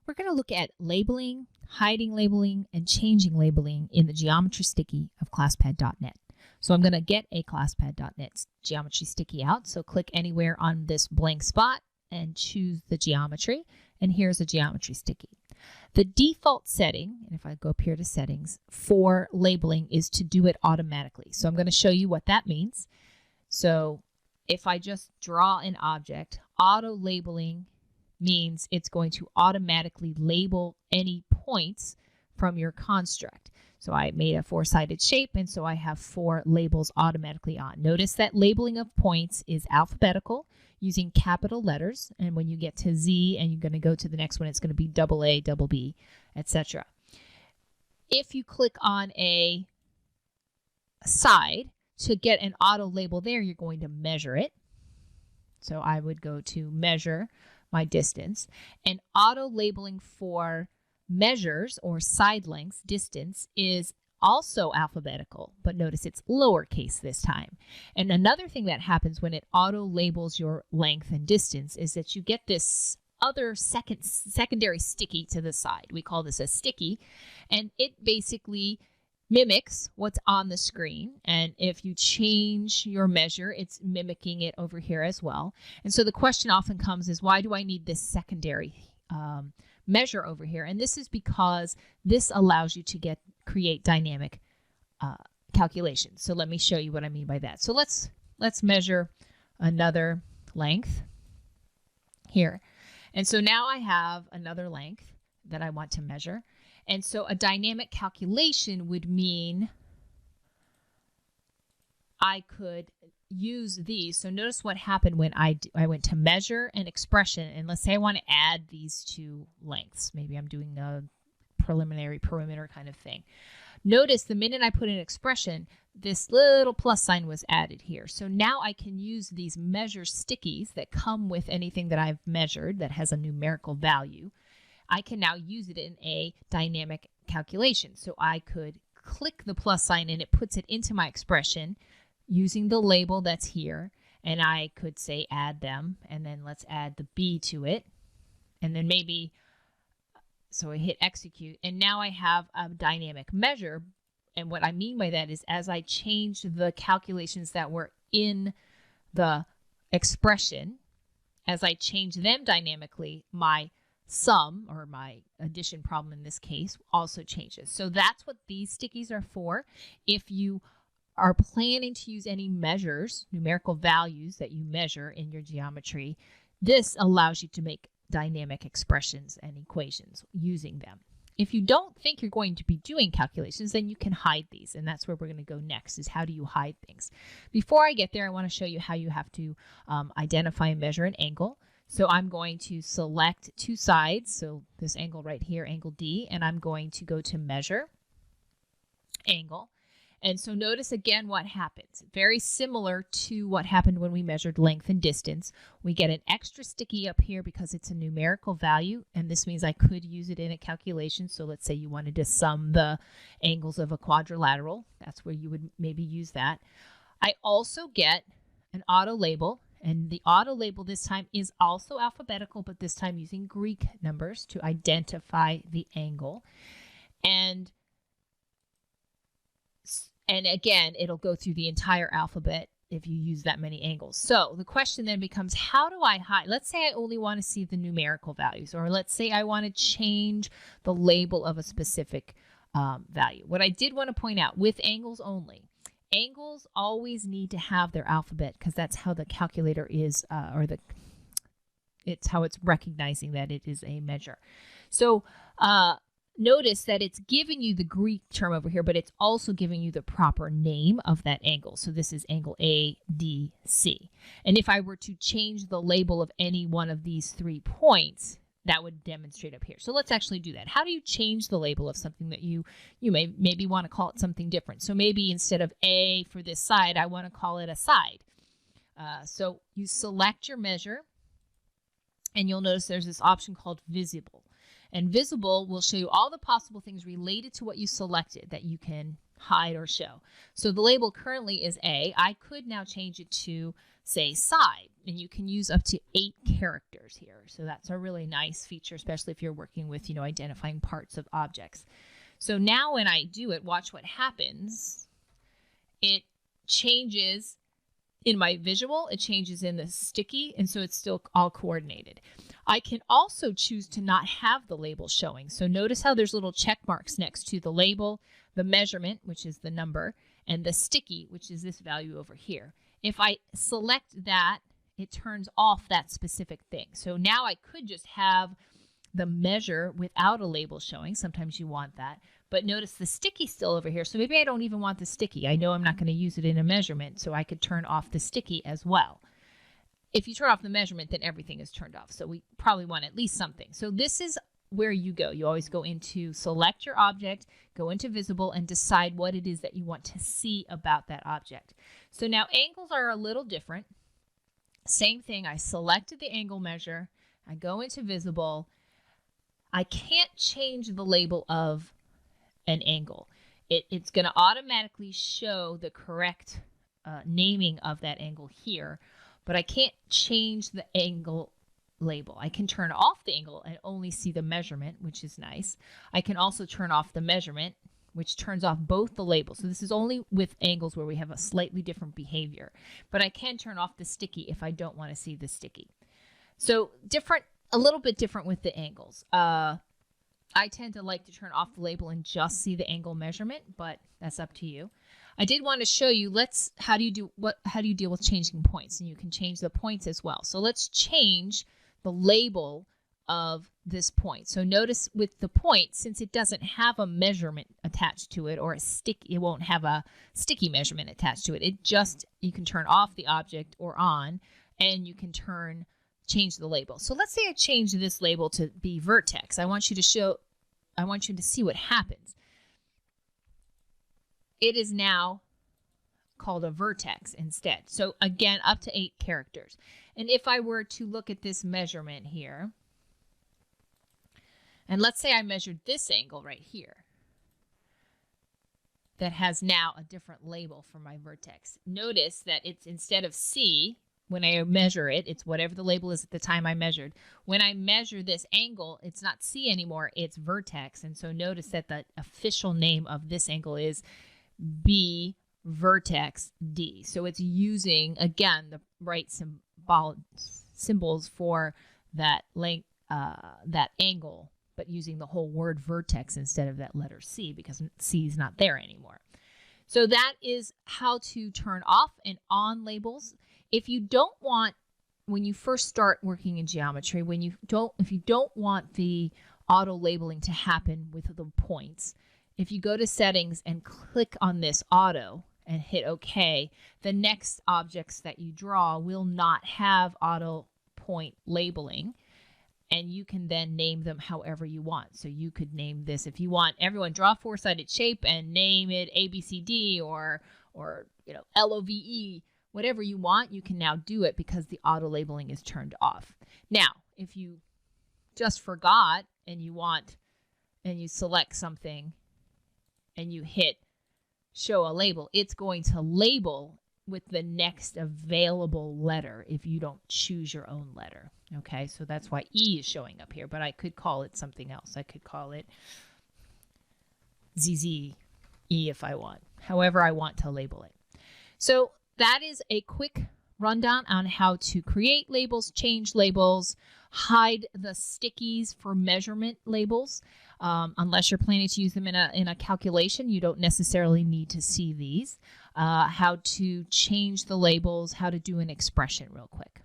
We're going to look at labeling, hiding labeling, and changing labeling in the Geometry Sticky of ClassPad.net. So I'm going to get a ClassPad.net Geometry Sticky out. So click anywhere on this blank spot and choose the geometry. And here's a Geometry Sticky. The default setting, and if I go up here to settings, for labeling is to do it automatically. So I'm going to show you what that means. So if I just draw an object, auto labeling means it's going to automatically label any points from your construct. So I made a four-sided shape, and so I have 4 labels automatically on. Notice that labeling of points is alphabetical using capital letters, and when you get to Z and you're going to go to the next one, it's going to be double A, double B, etc. If you click on a side to get an auto label there, you're going to measure it. So I would go to measure my distance, and auto labeling for measures or side lengths, distance, is also alphabetical, but notice it's lowercase this time. And another thing that happens when it auto labels your length and distance is that you get this other secondary sticky to the side. We call this a sticky, and it basically mimics what's on the screen, and if you change your measure, it's mimicking it over here as well. And so the question often comes is, why do I need this secondary measure over here? And this is because this allows you to create dynamic calculations. So let me show you what I mean by that. So let's measure another length here. And so now I have another length that I want to measure. And so a dynamic calculation would mean I could use these. So notice what happened when I went to measure an expression, and let's say I want to add these 2 lengths. Maybe I'm doing a preliminary perimeter kind of thing. Notice the minute I put an expression, this little plus sign was added here. So now I can use these measure stickies that come with anything that I've measured that has a numerical value. I can now use it in a dynamic calculation. So I could click the plus sign and it puts it into my expression using the label that's here. And I could say add them, and then let's add the B to it. And then maybe, so I hit execute, and now I have a dynamic measure. And what I mean by that is as I change the calculations that were in the expression, as I change them dynamically, my sum, or my addition problem in this case, also changes. So that's what these stickies are for. If you are planning to use any measures, numerical values that you measure in your geometry, this allows you to make dynamic expressions and equations using them. If you don't think you're going to be doing calculations, then you can hide these, and that's where we're going to go next, is how do you hide things. Before I get there, I want to show you how you have to identify and measure an angle. So I'm going to select 2 sides, so this angle right here, angle D, and I'm going to go to measure, angle. And so notice again what happens. Very similar to what happened when we measured length and distance. We get an extra sticky up here because it's a numerical value, and this means I could use it in a calculation. So let's say you wanted to sum the angles of a quadrilateral. That's where you would maybe use that. I also get an auto label. And the auto label this time is also alphabetical, but this time using Greek numbers to identify the angle. And again, it'll go through the entire alphabet if you use that many angles. So the question then becomes, how do I hide? Let's say I only want to see the numerical values, or let's say I want to change the label of a specific value. What I did want to point out, with angles only, angles always need to have their alphabet because that's how the calculator is, it's how it's recognizing that it is a measure. So notice that it's giving you the Greek term over here, but it's also giving you the proper name of that angle. So this is angle ADC. And if I were to change the label of any one of these 3 points, that would demonstrate up here. So let's actually do that. How do you change the label of something that you maybe want to call it something different? So maybe instead of A for this side, I want to call it a side. So you select your measure, and you'll notice there's this option called visible. And visible will show you all the possible things related to what you selected that you can hide or show. So the label currently is A. I could now change it to say side, and you can use up to 8 characters here. So that's a really nice feature, especially if you're working with, identifying parts of objects. So now when I do it, watch what happens. It changes in my visual, it changes in the sticky, and so it's still all coordinated. I can also choose to not have the label showing. So notice how there's little check marks next to the label, the measurement, which is the number, and the sticky, which is this value over here. If I select that, it turns off that specific thing. So now I could just have the measure without a label showing. Sometimes you want that. But notice the sticky still over here. So maybe I don't even want the sticky. I know I'm not going to use it in a measurement, so I could turn off the sticky as well. If you turn off the measurement, then everything is turned off. So we probably want at least something. So this is where you go. You always go into select your object, go into visible, and decide what it is that you want to see about that object. So now angles are a little different. Same thing. I selected the angle measure. I go into visible. I can't change the label of an angle. It's going to automatically show the correct naming of that angle here, but I can't change the angle label. I can turn off the angle and only see the measurement, which is nice. I can also turn off the measurement, which turns off both the labels. So this is only with angles where we have a slightly different behavior, but I can turn off the sticky if I don't want to see the sticky. So a little bit different with the angles. I tend to like to turn off the label and just see the angle measurement, but that's up to you. I did want to show you, how do you deal with changing points? And you can change the points as well. So let's change the label of this point. So notice with the point, since it doesn't have a measurement attached to it, or it won't have a sticky measurement attached to it. You can turn off the object or on, and you can change the label. So let's say I change this label to be vertex. I want you to see what happens. It is now called a vertex instead. So again, up to 8 characters. And if I were to look at this measurement here, and let's say I measured this angle right here, that has now a different label for my vertex. Notice that it's instead of C, when I measure it, it's whatever the label is at the time I measured. When I measure this angle, it's not C anymore, it's vertex. And so notice that the official name of this angle is B vertex D. So it's using, again, the right symbols for that length, that angle, but using the whole word vertex instead of that letter C, because C is not there anymore. So that is how to turn off and on labels. If you don't want, when you first start working in geometry, if you don't want the auto labeling to happen with the points, if you go to settings and click on this auto and hit OK, the next objects that you draw will not have auto point labeling, and you can then name them however you want. So you could name this, if you want everyone draw a 4-sided shape and name it ABCD or LOVE. Whatever you want, you can now do it because the auto labeling is turned off. Now, if you just forgot and you select something and you hit show a label, it's going to label with the next available letter if you don't choose your own letter. Okay, so that's why E is showing up here, but I could call it something else. I could call it ZZE if I want, however I want to label it. So that is a quick rundown on how to create labels, change labels, hide the stickies for measurement labels. Unless you're planning to use them in a calculation, you don't necessarily need to see these. How to change the labels, how to do an expression real quick.